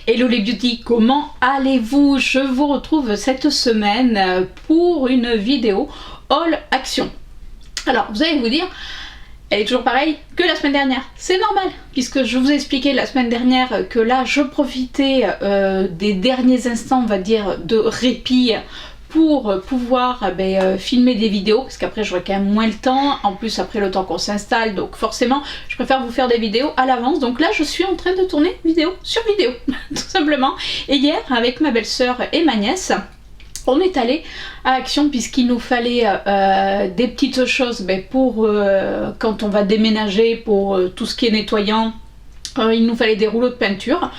Hello les beauty, comment allez-vous? Je vous retrouve cette semaine pour une vidéo haul action. Alors vous allez vous dire, elle est toujours pareille que la semaine dernière. C'est normal, puisque je vous ai expliqué la semaine dernière que là je profitais des derniers instants, on va dire, de répit pour pouvoir filmer des vidéos, parce qu'après j'aurai quand même moins le temps, en plus après le temps qu'on s'installe, donc forcément je préfère vous faire des vidéos à l'avance. Donc là je suis en train de tourner vidéo sur vidéo, tout simplement. Et hier, avec ma belle-sœur et ma nièce, on est allé à Action, puisqu'il nous fallait des petites choses pour quand on va déménager, pour tout ce qui est nettoyant. Il nous fallait des rouleaux de peinture.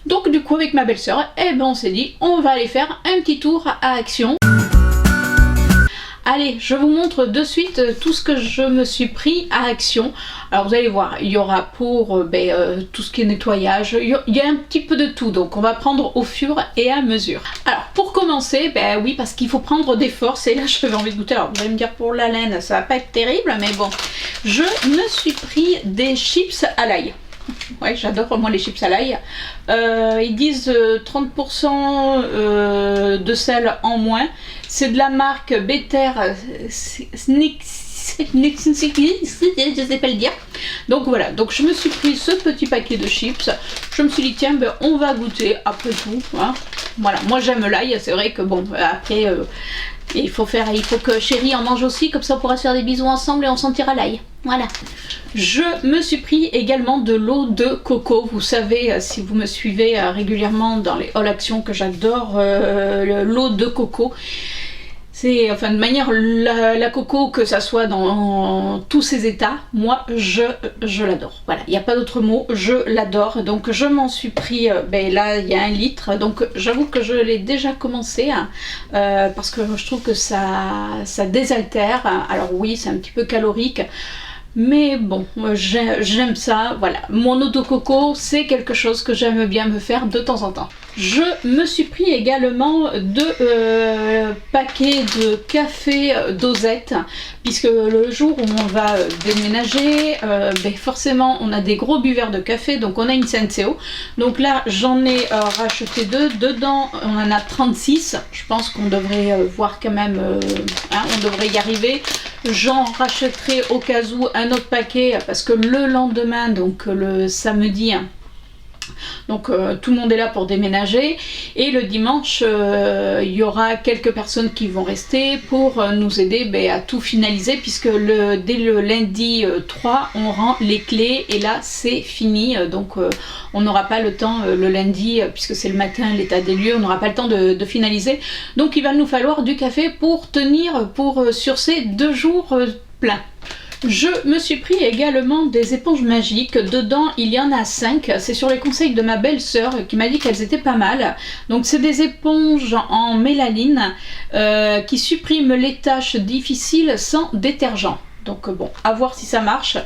Donc du coup avec ma belle-sœur, on s'est dit on va aller faire un petit tour à Action. Allez, je vous montre de suite tout ce que je me suis pris à Action. Alors vous allez voir, il y aura pour tout ce qui est nettoyage, il y a un petit peu de tout, donc on va prendre au fur et à mesure. Alors pour commencer, oui, parce qu'il faut prendre des forces, et là j'avais envie de goûter. Alors vous allez me dire, pour la laine ça va pas être terrible, mais bon, je me suis pris des chips à l'ail. Ouais, j'adore moi les chips à l'ail. Ils disent 30% de sel en moins. C'est de la marque Better Sneak, je sais pas le dire. Donc voilà, donc je me suis pris ce petit paquet de chips. Je me suis dit tiens, on va goûter après tout. Hein. Voilà, moi j'aime l'ail, c'est vrai que bon, après il faut que Chérie en mange aussi, comme ça on pourra se faire des bisous ensemble et on sentira l'ail. Voilà. Je me suis pris également de l'eau de coco. Vous savez, si vous me suivez régulièrement dans les haul action, que j'adore l'eau de coco. C'est, enfin, de manière, la coco, que ça soit dans tous ses états, moi je l'adore. Voilà, il n'y a pas d'autre mot, je l'adore. Donc je m'en suis pris, là il y a 1 litre. Donc j'avoue que je l'ai déjà commencé, parce que je trouve que ça désaltère. Alors oui, c'est un petit peu calorique. Mais bon, j'aime ça, voilà. Mon eau de coco, c'est quelque chose que j'aime bien me faire de temps en temps. Je me suis pris également 2 paquets de café dosette, puisque le jour où on va déménager, forcément on a des gros buveurs de café, donc on a une Senseo. Donc là j'en ai racheté 2, dedans on en a 36, je pense qu'on devrait voir quand même, on devrait y arriver. J'en rachèterai au cas où un autre paquet, parce que le lendemain, donc le samedi, donc tout le monde est là pour déménager, et le dimanche il y aura quelques personnes qui vont rester pour nous aider à tout finaliser, puisque dès le lundi 3 on rend les clés et là c'est fini. Donc on n'aura pas le temps le lundi, puisque c'est le matin, l'état des lieux, on n'aura pas le temps de finaliser. Donc il va nous falloir du café pour tenir sur ces 2 jours pleins. Je me suis pris également des éponges magiques. Dedans il y en a 5, c'est sur les conseils de ma belle-sœur qui m'a dit qu'elles étaient pas mal. Donc c'est des éponges en mélanine qui suppriment les tâches difficiles sans détergent. Donc bon, à voir si ça marche.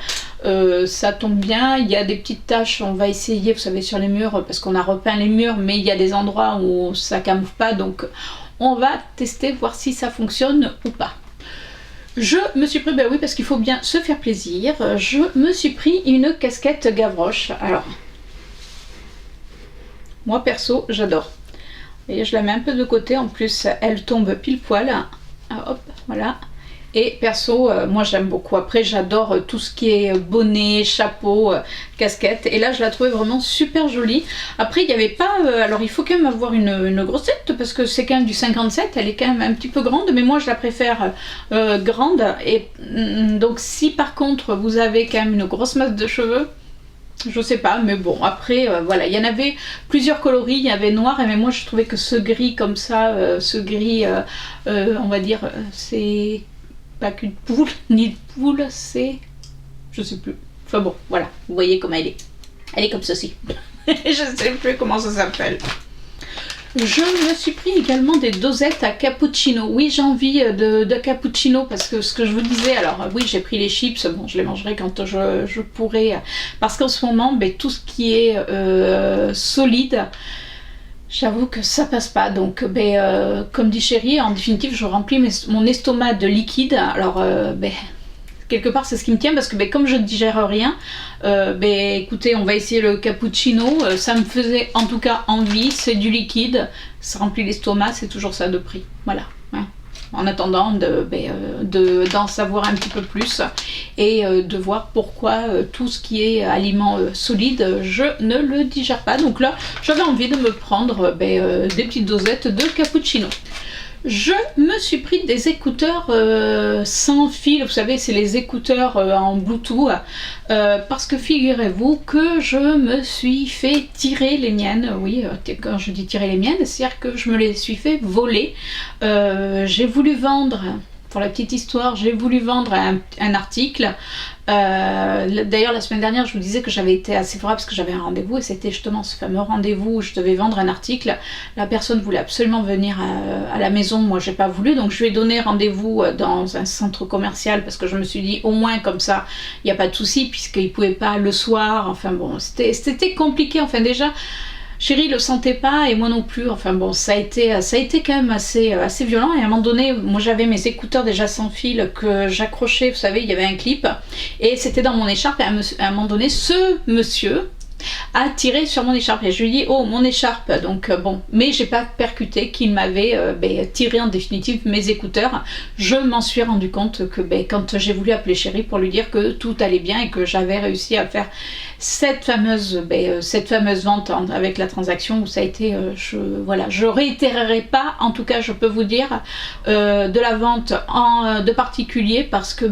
Ça tombe bien, il y a des petites taches, on va essayer, vous savez, sur les murs, parce qu'on a repeint les murs, mais il y a des endroits où ça camoufle pas, donc on va tester, voir si ça fonctionne ou pas. Je me suis pris, oui, parce qu'il faut bien se faire plaisir, je me suis pris une casquette Gavroche. Alors, moi perso, j'adore. Et je la mets un peu de côté, en plus elle tombe pile poil. Ah, hop, voilà. Et perso, moi j'aime beaucoup. Après j'adore tout ce qui est bonnet, chapeau, casquette. Et là je la trouvais vraiment super jolie. Après il n'y avait pas... alors il faut quand même avoir une grossette, parce que c'est quand même du 57. Elle est quand même un petit peu grande. Mais moi je la préfère grande. Et donc si par contre vous avez quand même une grosse masse de cheveux, je sais pas, mais bon, après, voilà, il y en avait plusieurs coloris, il y avait noir, mais moi je trouvais que ce gris comme ça, ce gris, on va dire, c'est pas qu'une poule, ni une poule, c'est... je sais plus. Enfin bon, voilà, vous voyez comment elle est. Elle est comme ceci. Je sais plus comment ça s'appelle. Je me suis pris également des dosettes à cappuccino. Oui, j'ai envie de cappuccino, parce que ce que je vous disais, alors oui, j'ai pris les chips, bon, je les mangerai quand je pourrai, parce qu'en ce moment, tout ce qui est solide, j'avoue que ça passe pas. Donc, comme dit Chérie, en définitive, je remplis mon estomac de liquide. Alors, quelque part c'est ce qui me tient parce que comme je ne digère rien, écoutez, on va essayer le cappuccino, ça me faisait en tout cas envie, c'est du liquide, ça remplit l'estomac, c'est toujours ça de prix, voilà. Hein. En attendant d'en savoir un petit peu plus et de voir pourquoi tout ce qui est aliment solide, je ne le digère pas. Donc là, j'avais envie de me prendre des petites dosettes de cappuccino. Je me suis pris des écouteurs sans fil, vous savez, c'est les écouteurs en Bluetooth, parce que figurez-vous que je me suis fait tirer les miennes, oui, quand je dis tirer les miennes, c'est-à-dire que je me les suis fait voler. J'ai voulu vendre, pour la petite histoire, j'ai voulu vendre un article. D'ailleurs la semaine dernière je vous disais que j'avais été assez favorable parce que j'avais un rendez-vous et c'était justement ce fameux rendez-vous où je devais vendre un article. La personne voulait absolument venir à la maison, moi j'ai pas voulu, donc je lui ai donné rendez-vous dans un centre commercial parce que je me suis dit au moins comme ça il n'y a pas de souci puisqu'il pouvait pas le soir, enfin bon c'était compliqué, enfin déjà Chérie le sentait pas et moi non plus, enfin bon ça a été quand même assez violent et à un moment donné moi j'avais mes écouteurs déjà sans fil que j'accrochais, vous savez il y avait un clip et c'était dans mon écharpe et à un moment donné ce monsieur a tiré sur mon écharpe et je lui ai dit oh mon écharpe, donc bon, mais j'ai pas percuté qu'il m'avait tiré en définitive mes écouteurs. Je m'en suis rendu compte que quand j'ai voulu appeler Chérie pour lui dire que tout allait bien et que j'avais réussi à faire cette fameuse vente avec la transaction où ça a été, je réitérerai pas, en tout cas je peux vous dire, de la vente de particulier parce que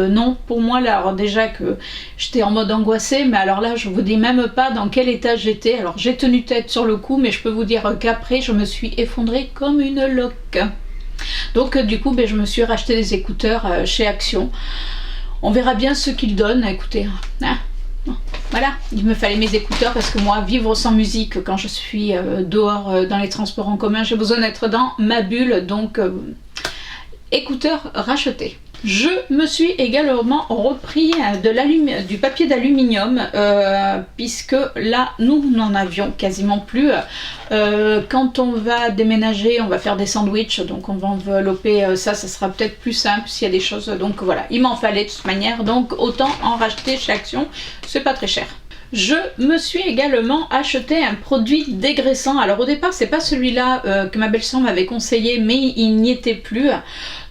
non, pour moi là, alors déjà que j'étais en mode angoissée, mais alors là je vous dis même pas dans quel état j'étais. Alors j'ai tenu tête sur le coup, mais je peux vous dire qu'après je me suis effondrée comme une loque. Donc du coup je me suis racheté des écouteurs chez Action. On verra bien ce qu'ils donnent, écoutez, hein. Voilà, il me fallait mes écouteurs parce que moi, vivre sans musique quand je suis dehors dans les transports en commun, j'ai besoin d'être dans ma bulle, donc écouteurs rachetés. Je me suis également repris du papier d'aluminium puisque là nous n'en avions quasiment plus. Quand on va déménager, on va faire des sandwichs, donc on va envelopper ça sera peut-être plus simple s'il y a des choses, donc voilà, il m'en fallait de toute manière, donc autant en racheter chez Action, c'est pas très cher. Je me suis également acheté un produit dégraissant. Alors au départ c'est pas celui-là que ma belle-sœur m'avait conseillé, mais il n'y était plus.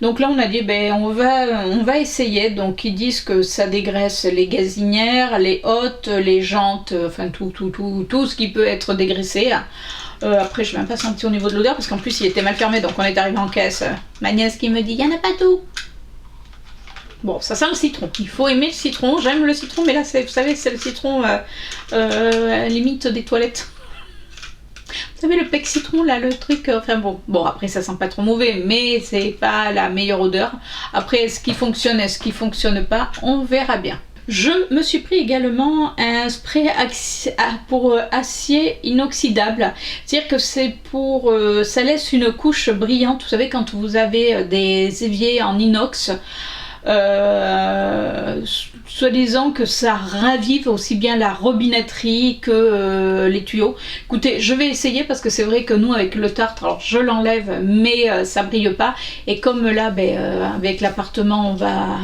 Donc là on a dit on va essayer. Donc ils disent que ça dégraisse les gazinières, les hottes, les jantes, enfin tout ce qui peut être dégraissé. Après je n'ai même pas senti au niveau de l'odeur parce qu'en plus il était mal fermé, donc on est arrivé en caisse. Ma nièce qui me dit il n'y en a pas tout. Bon, ça sent le citron. Il faut aimer le citron. J'aime le citron, mais là, vous savez, c'est le citron limite des toilettes. Vous savez, le pec citron, là, le truc... enfin bon, après, ça sent pas trop mauvais, mais c'est pas la meilleure odeur. Après, est-ce qu'il fonctionne, est-ce qu'il fonctionne pas, on verra bien. Je me suis pris également un spray pour acier inoxydable. C'est-à-dire que c'est pour... ça laisse une couche brillante. Vous savez, quand vous avez des éviers en inox... soi-disant que ça ravive aussi bien la robinetterie que les tuyaux. Écoutez, je vais essayer parce que c'est vrai que nous avec le tartre, alors je l'enlève mais ça brille pas, et comme là avec l'appartement on va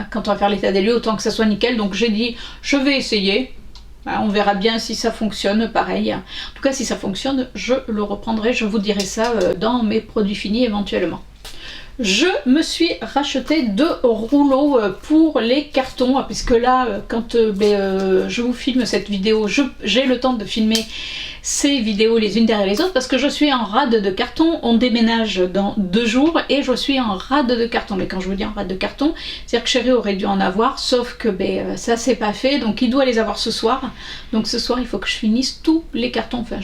quand on va faire l'état des lieux, autant que ça soit nickel, donc j'ai dit je vais essayer. On verra bien si ça fonctionne, pareil. En tout cas si ça fonctionne, je le reprendrai, je vous dirai ça dans mes produits finis éventuellement. Je me suis racheté 2 rouleaux pour les cartons, puisque là, quand je vous filme cette vidéo, j'ai le temps de filmer ces vidéos les unes derrière les autres, parce que je suis en rade de carton. On déménage dans 2 jours et je suis en rade de carton. Mais quand je vous dis en rade de carton, c'est-à-dire que Chérie aurait dû en avoir, sauf que ça c'est pas fait, donc il doit les avoir ce soir. Donc ce soir, il faut que je finisse tous les cartons. Enfin,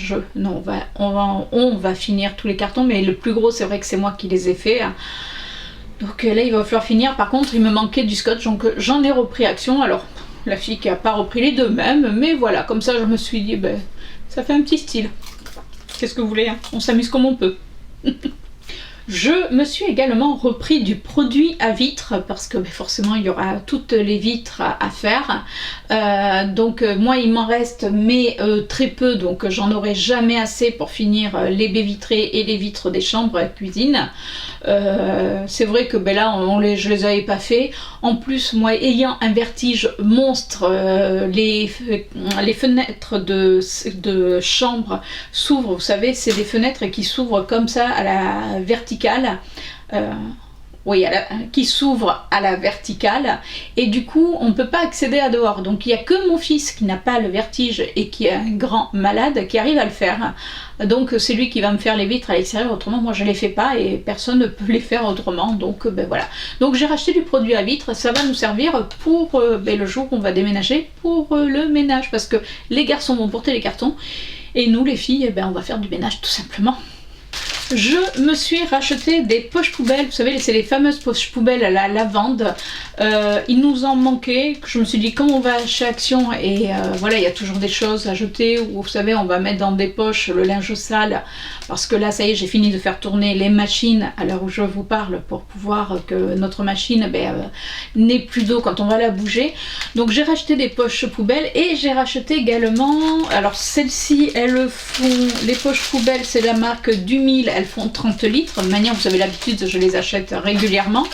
on va finir tous les cartons, mais le plus gros, c'est vrai que c'est moi qui les ai fait. Donc là il va falloir finir. Par contre il me manquait du scotch, donc j'en ai repris Action. Alors la fille qui a pas repris les deux mêmes, mais voilà, comme ça je me suis dit ça fait un petit style. Qu'est-ce que vous voulez, hein, on s'amuse comme on peut. Je me suis également repris du produit à vitres parce que forcément il y aura toutes les vitres à faire. Donc moi il m'en reste mais très peu, donc j'en aurai jamais assez pour finir les baies vitrées et les vitres des chambres à cuisine. C'est vrai que là je les avais pas fait. En plus, moi ayant un vertige monstre, les fenêtres de chambre s'ouvrent, vous savez, c'est des fenêtres qui s'ouvrent comme ça à la verticale. Oui, qui s'ouvre à la verticale, et du coup on ne peut pas accéder à dehors. Donc il n'y a que mon fils qui n'a pas le vertige et qui est un grand malade qui arrive à le faire. Donc c'est lui qui va me faire les vitres à l'extérieur, autrement moi je ne les fais pas et personne ne peut les faire autrement. Donc ben voilà. Donc j'ai racheté du produit à vitres, ça va nous servir pour le jour où on va déménager, pour le ménage, parce que les garçons vont porter les cartons et nous les filles, on va faire du ménage tout simplement. Je me suis racheté des poches poubelles, vous savez, c'est les fameuses poches poubelles à la lavande. Il nous en manquait, je me suis dit comme on va chez Action et voilà, il y a toujours des choses à jeter, ou vous savez, on va mettre dans des poches le linge sale, parce que là ça y est, j'ai fini de faire tourner les machines à l'heure où je vous parle, pour pouvoir que notre machine n'ait plus d'eau quand on va la bouger. Donc j'ai racheté des poches poubelles, et j'ai racheté également, alors celles-ci elles font, les poches poubelles c'est la marque du 1000, elles font 30 litres, de manière, vous avez l'habitude, je les achète régulièrement.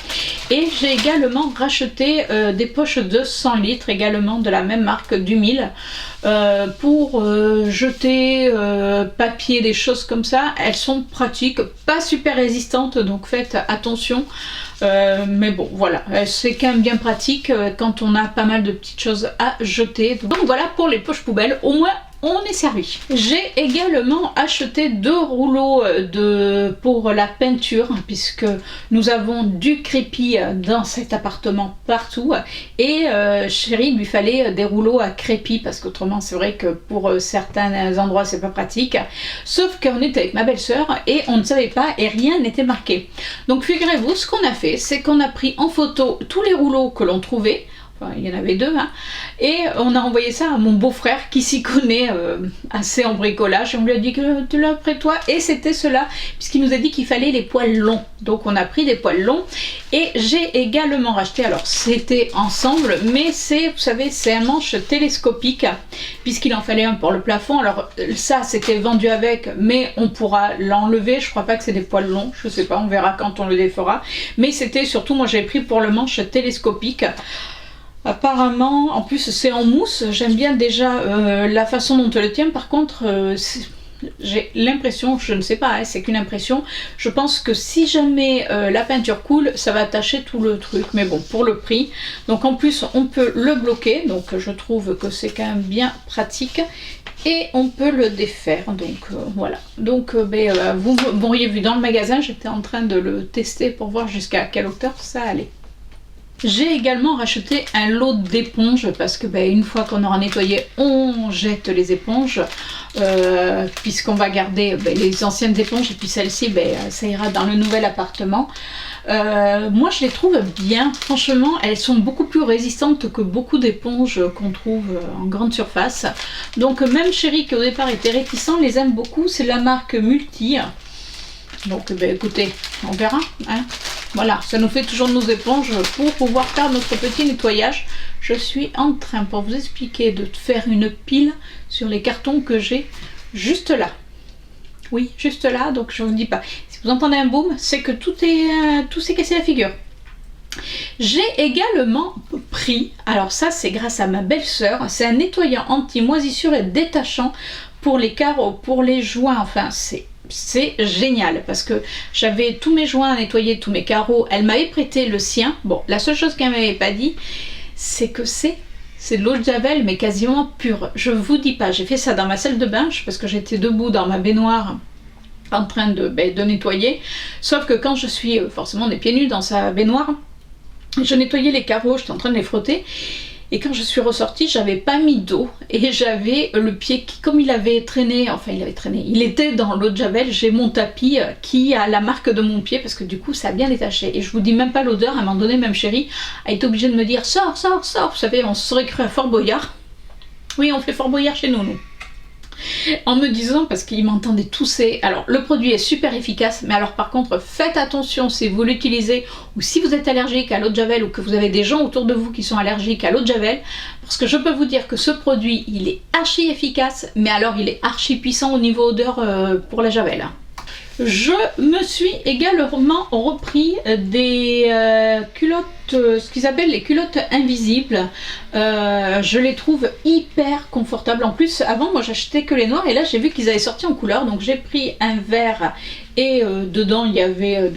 Et j'ai également racheté des poches de 100 litres, également de la même marque du 1000, pour jeter papier, des choses comme ça. Elles sont pratiques, pas super résistantes, donc faites attention. Mais bon, voilà, c'est quand même bien pratique quand on a pas mal de petites choses à jeter. Donc voilà pour les poches poubelles, au moins on est servi. J'ai également acheté 2 rouleaux pour la peinture, puisque nous avons du crépi dans cet appartement partout, et chérie, il lui fallait des rouleaux à crépi, parce qu'autrement c'est vrai que pour certains endroits c'est pas pratique. Sauf qu'on était avec ma belle-sœur et on ne savait pas, et rien n'était marqué. Donc figurez-vous, ce qu'on a fait, c'est qu'on a pris en photo tous les rouleaux que l'on trouvait. Il y en avait 2, hein. Et on a envoyé ça à mon beau-frère qui s'y connaît assez en bricolage, et on lui a dit que tu l'as après toi, et c'était cela, puisqu'il nous a dit qu'il fallait les poils longs. Donc on a pris des poils longs, et j'ai également racheté, alors c'était ensemble, mais c'est, vous savez, c'est un manche télescopique, puisqu'il en fallait un pour le plafond. Alors ça c'était vendu avec, mais on pourra l'enlever, je crois pas que c'est des poils longs, je sais pas, on verra quand on le défera, mais c'était surtout, moi j'ai pris pour le manche télescopique. Apparemment, en plus c'est en mousse, j'aime bien déjà la façon dont elle le tient. Par contre, j'ai l'impression, je ne sais pas, hein, c'est qu'une impression, je pense que si jamais la peinture coule, ça va tacher tout le truc, mais bon, pour le prix. Donc en plus on peut le bloquer, donc je trouve que c'est quand même bien pratique, et on peut le défaire. Donc voilà, donc vous m'auriez vu dans le magasin, j'étais en train de le tester pour voir jusqu'à quelle hauteur ça allait. J'ai également racheté un lot d'éponges, parce que une fois qu'on aura nettoyé, on jette les éponges, puisqu'on va garder les anciennes éponges, et puis celle-ci ça ira dans le nouvel appartement. Moi je les trouve bien, franchement elles sont beaucoup plus résistantes que beaucoup d'éponges qu'on trouve en grande surface. Donc même chérie, qui au départ était réticent, les aime beaucoup. C'est la marque Multi. Donc écoutez, on verra, hein. Voilà, ça nous fait toujours nos éponges pour pouvoir faire notre petit nettoyage. Je suis en train, pour vous expliquer, de faire une pile sur les cartons que j'ai juste là. Oui, juste là, donc je ne vous dis pas. Si vous entendez un boom, c'est que tout s'est cassé la figure. J'ai également pris, alors ça c'est grâce à ma belle-sœur, c'est un nettoyant anti-moisissure et détachant pour les carreaux, pour les joints, enfin c'est génial, parce que j'avais tous mes joints à nettoyer, tous mes carreaux. Elle m'avait prêté le sien. Bon, la seule chose qu'elle m'avait pas dit, c'est que c'est de l'eau de javel, mais quasiment pure. Je vous dis pas, j'ai fait ça dans ma salle de bain, parce que j'étais debout dans ma baignoire en train de nettoyer. Sauf que quand je suis forcément des pieds nus dans sa baignoire, je nettoyais les carreaux, j'étais en train de les frotter. Et quand je suis ressortie, j'avais pas mis d'eau, et j'avais le pied qui, comme il avait traîné, il était dans l'eau de javel. J'ai mon tapis qui a la marque de mon pied, parce que du coup ça a bien détaché. Et je vous dis même pas l'odeur, à un moment donné même chérie a été obligée de me dire sors, sors, sors. Vous savez, on se serait cru à Fort Boyard. Oui, on fait Fort Boyard chez nous. En me disant, parce qu'il m'entendait tousser. Alors le produit est super efficace, mais alors par contre faites attention si vous l'utilisez, ou si vous êtes allergique à l'eau de javel, ou que vous avez des gens autour de vous qui sont allergiques à l'eau de javel, parce que je peux vous dire que ce produit il est archi efficace, mais alors il est archi puissant au niveau odeur pour la javel. Je me suis également repris des culottes ce qu'ils appellent les culottes invisibles. Je les trouve hyper confortables. En plus, avant, moi j'achetais que les noirs et là j'ai vu qu'ils avaient sorti en couleur. Donc j'ai pris un vert et dedans il y avait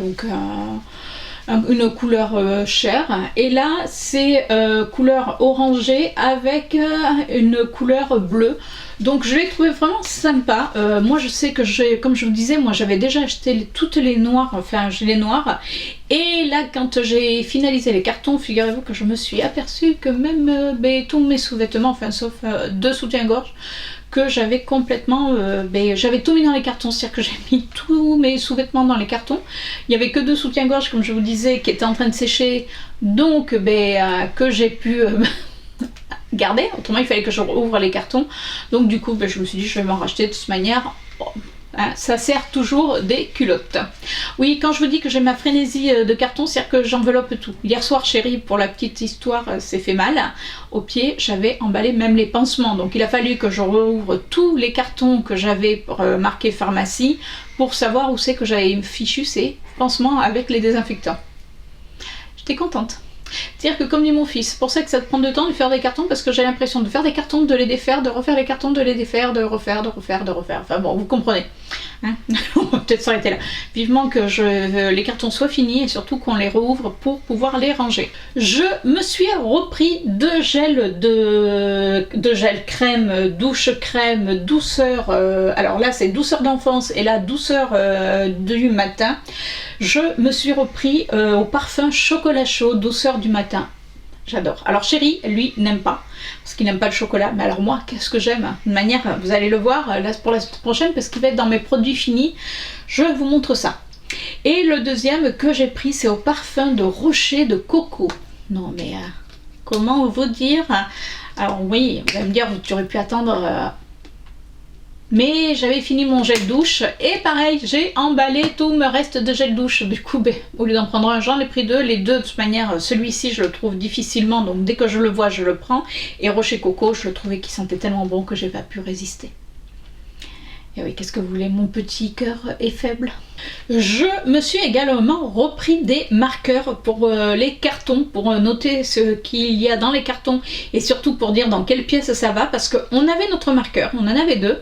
une couleur chair. Et là c'est couleur orangée avec une couleur bleue. Donc je l'ai trouvé vraiment sympa. Moi je sais que comme je vous disais, moi j'avais déjà acheté toutes les noirs, enfin j'ai les noirs. Et là quand j'ai finalisé les cartons, figurez-vous que je me suis aperçue que même tous mes sous-vêtements, enfin sauf deux soutiens-gorge, que j'avais complètement, j'avais tout mis dans les cartons, c'est-à-dire que j'ai mis tous mes sous-vêtements dans les cartons. Il n'y avait que deux soutiens-gorge, comme je vous disais, qui étaient en train de sécher, donc que j'ai pu garder. Autrement, il fallait que je rouvre les cartons. Donc du coup, je me suis dit, je vais m'en racheter de toute manière. Bon, hein, ça sert toujours des culottes. Oui, quand je vous dis que j'ai ma frénésie de carton, c'est-à-dire que j'enveloppe tout. Hier soir, chérie, pour la petite histoire, s'est fait mal. Au pied, j'avais emballé même les pansements. Donc il a fallu que je rouvre tous les cartons que j'avais marqués pharmacie pour savoir où c'est que j'avais fichu ces pansements avec les désinfectants. J'étais contente. C'est-à-dire que comme dit mon fils, c'est pour ça que ça te prend du temps de faire des cartons, parce que j'ai l'impression de faire des cartons, de les défaire, de refaire les cartons, de les défaire, de refaire. Enfin bon, vous comprenez. Hein, on va peut-être s'arrêter là. Vivement que les cartons soient finis et surtout qu'on les rouvre pour pouvoir les ranger. Je me suis repris de gel crème, douche crème, douceur. Alors là c'est douceur d'enfance et là douceur du matin. Je me suis repris au parfum chocolat chaud, douceur du matin. J'adore. Alors chéri, lui, n'aime pas, parce qu'il n'aime pas le chocolat. Mais alors moi, qu'est-ce que j'aime. De manière, vous allez le voir là pour la semaine prochaine, parce qu'il va être dans mes produits finis. Je vous montre ça. Et le deuxième que j'ai pris, c'est au parfum de rocher de coco. Non mais, comment vous dire. Alors oui, vous allez me dire, tu aurais pu attendre... Mais j'avais fini mon gel douche et pareil, j'ai emballé tout me reste de gel douche. Du coup, au lieu d'en prendre un, j'en ai pris deux. Les deux, de toute manière, celui-ci, je le trouve difficilement. Donc dès que je le vois, je le prends. Et Rocher Coco, je le trouvais qu'il sentait tellement bon que j'ai pas pu résister. Et oui, qu'est-ce que vous voulez, mon petit cœur est faible. Je me suis également repris des marqueurs pour les cartons, pour noter ce qu'il y a dans les cartons et surtout pour dire dans quelle pièce ça va, parce qu'on avait notre marqueur, on en avait deux.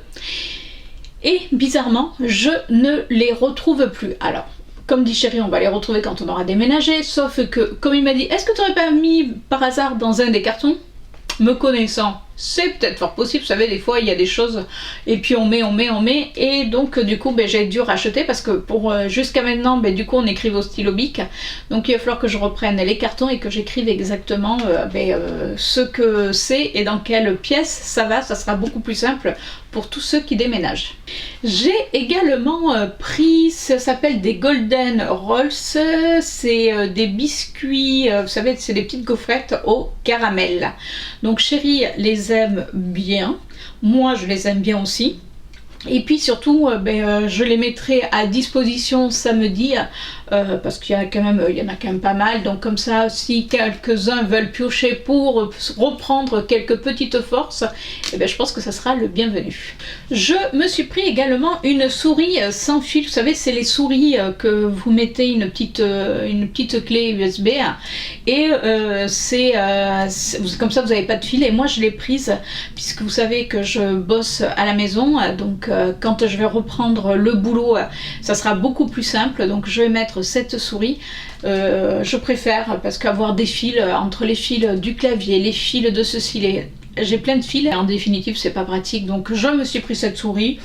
Et bizarrement, je ne les retrouve plus. Alors, comme dit chéri, on va les retrouver quand on aura déménagé, sauf que, comme il m'a dit, est-ce que tu n'aurais pas mis par hasard dans un des cartons? Me connaissant, c'est peut-être fort possible, vous savez, des fois il y a des choses et puis on met, et donc du coup j'ai dû racheter parce que pour jusqu'à maintenant, du coup on écrivait au stylo bic, donc il va falloir que je reprenne les cartons et que j'écrive exactement ce que c'est et dans quelle pièce ça va, ça sera beaucoup plus simple pour tous ceux qui déménagent. J'ai également pris, ça s'appelle des Golden Rolls, c'est des biscuits, vous savez, c'est des petites gaufrettes au caramel. Donc chérie les aime bien, moi je les aime bien aussi. Et puis surtout, je les mettrai à disposition samedi parce qu'il y en a quand même pas mal. Donc comme ça, si quelques-uns veulent piocher pour reprendre quelques petites forces, je pense que ça sera le bienvenu. Je me suis pris également une souris sans fil. Vous savez, c'est les souris que vous mettez une petite clé USB et comme ça vous n'avez pas de fil. Et moi je l'ai prise puisque vous savez que je bosse à la maison, donc quand je vais reprendre le boulot, ça sera beaucoup plus simple. Donc je vais mettre cette souris. Je préfère parce qu'avoir des fils entre les fils du clavier, les fils de ceci, j'ai plein de fils. En définitive, c'est pas pratique. Donc je me suis pris cette souris.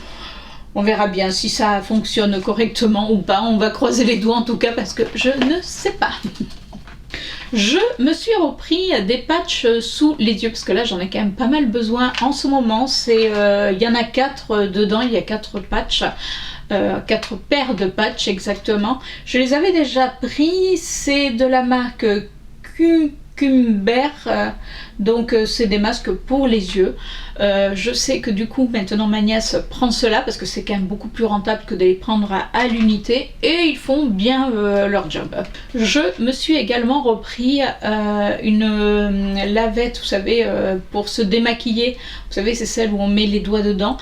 On verra bien si ça fonctionne correctement ou pas. On va croiser les doigts en tout cas parce que je ne sais pas. Je me suis repris des patchs sous les yeux parce que là j'en ai quand même pas mal besoin en ce moment. Il y en a 4 dedans, il y a 4 patchs, 4 paires de patchs exactement. Je les avais déjà pris, c'est de la marque Cucumber, donc c'est des masques pour les yeux. Je sais que du coup maintenant ma nièce prend cela parce que c'est quand même beaucoup plus rentable que de les prendre à l'unité et ils font bien leur job. Je me suis également repris une lavette, vous savez, pour se démaquiller. Vous savez, c'est celle où on met les doigts dedans.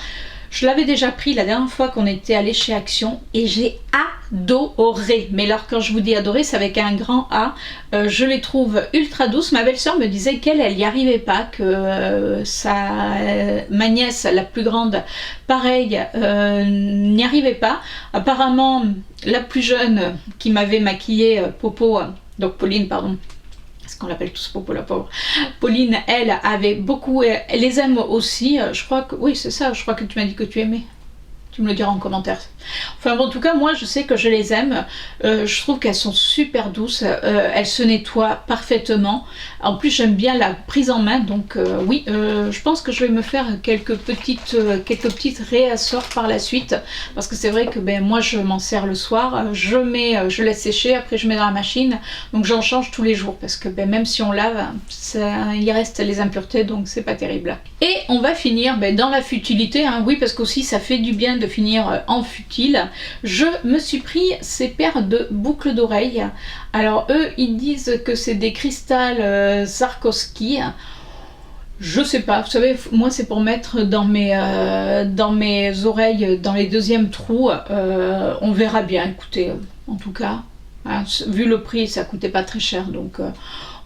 Je l'avais déjà pris la dernière fois qu'on était allé chez Action et j'ai adoré. Mais alors quand je vous dis adorer, c'est avec un grand A. Je les trouve ultra douces. Ma belle-sœur me disait qu'elle n'y arrivait pas, que ma nièce, la plus grande, pareil, n'y arrivait pas. Apparemment, la plus jeune qui m'avait maquillée, Popo, donc Pauline, pardon, qu'on l'appelle tous Popo, la pauvre. Pauline, elle avait beaucoup, elle les aime aussi, je crois que, oui c'est ça, je crois que tu m'as dit que tu aimais. Tu me le diras en commentaire. Enfin bon, en tout cas, moi je sais que je les aime. Je trouve qu'elles sont super douces. Elles se nettoient parfaitement. En plus, j'aime bien la prise en main. Donc oui, je pense que je vais me faire quelques petites réassorts par la suite. Parce que c'est vrai que ben, moi je m'en sers le soir. Je laisse sécher. Après je mets dans la machine. Donc j'en change tous les jours. Parce que ben, même si on lave, il reste les impuretés. Donc c'est pas terrible. Et on va finir ben, dans la futilité. Hein, oui, parce qu'aussi ça fait du bien de finir en futile. Je me suis pris ces paires de boucles d'oreilles. Alors eux ils disent que c'est des cristal Swarovski. Je sais pas, vous savez, moi c'est pour mettre dans mes oreilles, dans les deuxièmes trous. On verra bien, écoutez, en tout cas, hein, vu le prix ça coûtait pas très cher, donc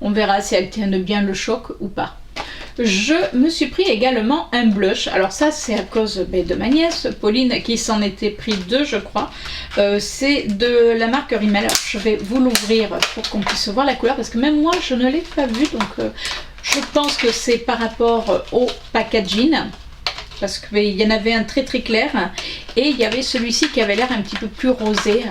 on verra si elles tiennent bien le choc ou pas. Je me suis pris également un blush. Alors ça c'est à cause de ma nièce Pauline qui s'en était pris deux je crois. C'est de la marque Rimmel. Alors, je vais vous l'ouvrir pour qu'on puisse voir la couleur parce que même moi je ne l'ai pas vu. Donc je pense que c'est par rapport au packaging. Parce qu'il y en avait un très très clair. Et il y avait celui-ci qui avait l'air un petit peu plus rosé.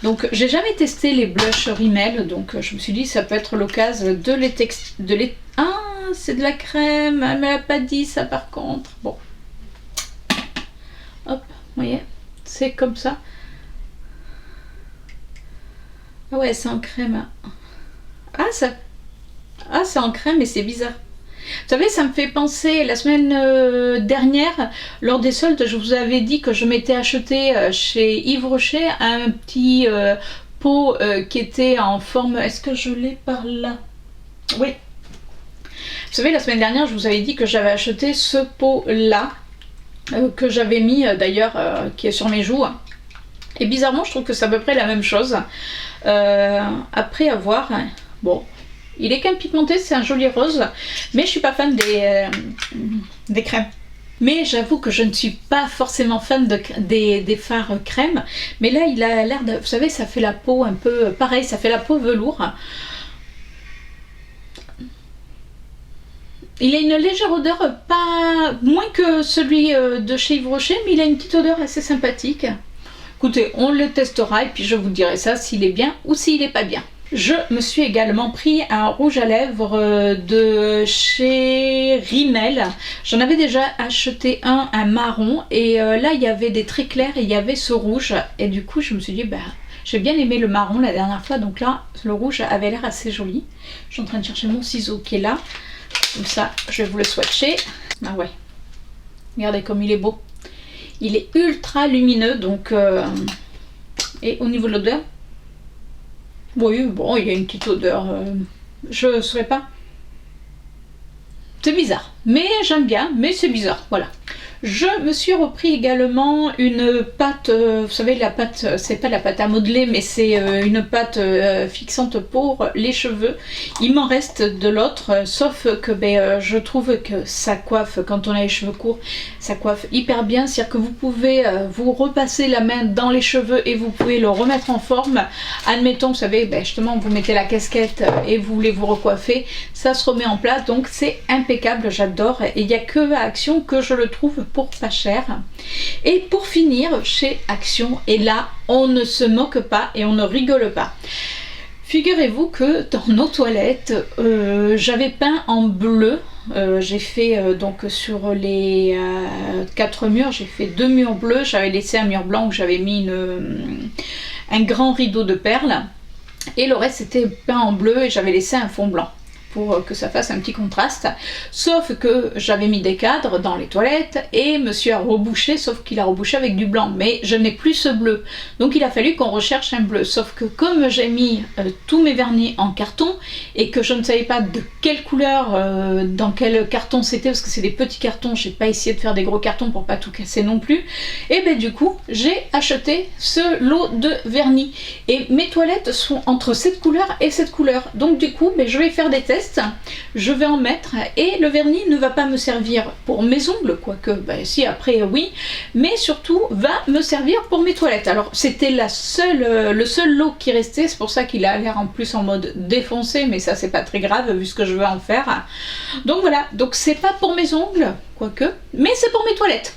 Donc j'ai jamais testé les blushs Rimmel. Donc je me suis dit ça peut être l'occasion de les tester. Ah, c'est de la crème, elle ne me l'a pas dit ça par contre. Bon, hop, vous voyez, c'est comme ça. Ah ouais, c'est en crème. Ah, c'est en crème et c'est bizarre. Vous savez, ça me fait penser, la semaine dernière, lors des soldes, je vous avais dit que je m'étais acheté chez Yves Rocher un petit pot qui était en forme... Est-ce que je l'ai par là? Oui. Vous savez, la semaine dernière, je vous avais dit que j'avais acheté ce pot-là, que j'avais mis d'ailleurs, qui est sur mes joues. Et bizarrement, je trouve que c'est à peu près la même chose. Après avoir, bon, il est quand même pigmenté, c'est un joli rose, mais je suis pas fan des crèmes. Mais j'avoue que je ne suis pas forcément fan des fards crème. Mais là, il a l'air de... Vous savez, ça fait la peau un peu... Pareil, ça fait la peau velours. Il a une légère odeur, pas moins que celui de chez Yves Rocher, mais il a une petite odeur assez sympathique. Écoutez, on le testera et puis je vous dirai ça s'il est bien ou s'il n'est pas bien. Je me suis également pris un rouge à lèvres de chez Rimmel. J'en avais déjà acheté un marron et là il y avait des traits clairs et il y avait ce rouge. Et du coup je me suis dit, bah, j'ai bien aimé le marron la dernière fois, donc là le rouge avait l'air assez joli. Je suis en train de chercher mon ciseau qui est là. Comme ça, je vais vous le swatcher. Ah ouais, regardez comme il est beau. Il est ultra lumineux, donc... Et au niveau de l'odeur, oui, bon, il y a une petite odeur. Je ne saurais pas. C'est bizarre, mais j'aime bien, mais c'est bizarre, voilà. Je me suis repris également une pâte, vous savez la pâte, c'est pas la pâte à modeler, mais c'est une pâte fixante pour les cheveux. Il m'en reste de l'autre, sauf que je trouve que ça coiffe, quand on a les cheveux courts, ça coiffe hyper bien. C'est-à-dire que vous pouvez vous repasser la main dans les cheveux et vous pouvez le remettre en forme. Admettons, vous savez, justement, vous mettez la casquette et vous voulez vous recoiffer, ça se remet en place, donc c'est impeccable, j'adore. Et il n'y a que à Action que je le trouve pour pas cher. Et pour finir chez Action, et là on ne se moque pas et on ne rigole pas. Figurez-vous que dans nos toilettes, j'avais peint en bleu. J'ai fait donc sur les 4 murs, j'ai fait 2 murs bleus. J'avais laissé un mur blanc où j'avais mis un grand rideau de perles. Et le reste c'était peint en bleu et j'avais laissé un fond blanc. pour que ça fasse un petit contraste. Sauf que j'avais mis des cadres dans les toilettes et monsieur a rebouché, sauf qu'il a rebouché avec du blanc. Mais je n'ai plus ce bleu. Donc il a fallu qu'on recherche un bleu. Sauf que comme j'ai mis tous mes vernis en carton et que je ne savais pas de quelle couleur, dans quel carton c'était, parce que c'est des petits cartons, j'ai pas essayé de faire des gros cartons pour pas tout casser non plus, et ben du coup j'ai acheté ce lot de vernis. Et mes toilettes sont entre cette couleur et cette couleur. Donc du coup, je vais faire des tests, je vais en mettre et le vernis ne va pas me servir pour mes ongles, quoique si après oui, mais surtout va me servir pour mes toilettes. Alors c'était le seul lot qui restait, c'est pour ça qu'il a l'air en plus en mode défoncé, mais ça c'est pas très grave vu ce que je veux en faire. Donc voilà, donc c'est pas pour mes ongles, quoique, mais c'est pour mes toilettes.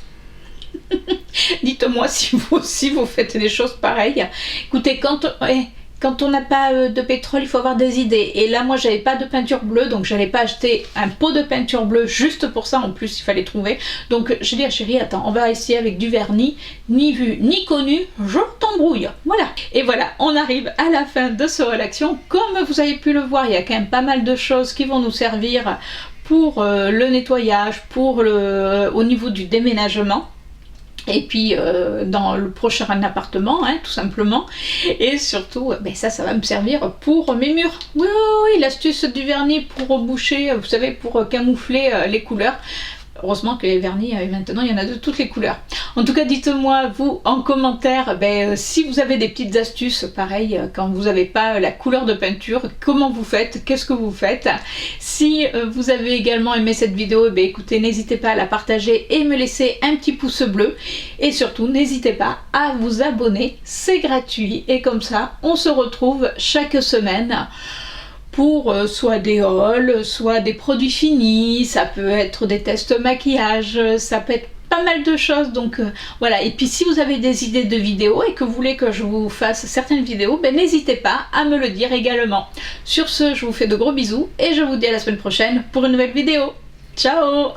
Dites-moi si vous aussi vous faites des choses pareilles. Écoutez, quand on n'a pas de pétrole, il faut avoir des idées. Et là, moi, j'avais pas de peinture bleue, donc j'allais pas acheter un pot de peinture bleue juste pour ça. En plus, il fallait trouver. Donc, j'ai dit à chérie, attends, on va essayer avec du vernis, ni vu, ni connu, je t'embrouille. Voilà. Et voilà, on arrive à la fin de ce relaxation. Comme vous avez pu le voir, il y a quand même pas mal de choses qui vont nous servir pour le nettoyage, au niveau du déménagement. Et puis dans le prochain appartement, tout simplement. Et surtout, ça va me servir pour mes murs. Oui, oui, oui, l'astuce du vernis pour reboucher, vous savez, pour camoufler les couleurs. Heureusement que les vernis, maintenant, il y en a de toutes les couleurs. En tout cas, dites-moi, vous, en commentaire, si vous avez des petites astuces, pareil, quand vous n'avez pas la couleur de peinture, comment vous faites, qu'est-ce que vous faites. Si vous avez également aimé cette vidéo, écoutez, n'hésitez pas à la partager et me laisser un petit pouce bleu. Et surtout, n'hésitez pas à vous abonner, c'est gratuit. Et comme ça, on se retrouve chaque semaine pour soit des hauls, soit des produits finis, ça peut être des tests maquillage, ça peut être pas mal de choses, donc voilà. Et puis si vous avez des idées de vidéos et que vous voulez que je vous fasse certaines vidéos, n'hésitez pas à me le dire également. Sur ce, je vous fais de gros bisous et je vous dis à la semaine prochaine pour une nouvelle vidéo. Ciao!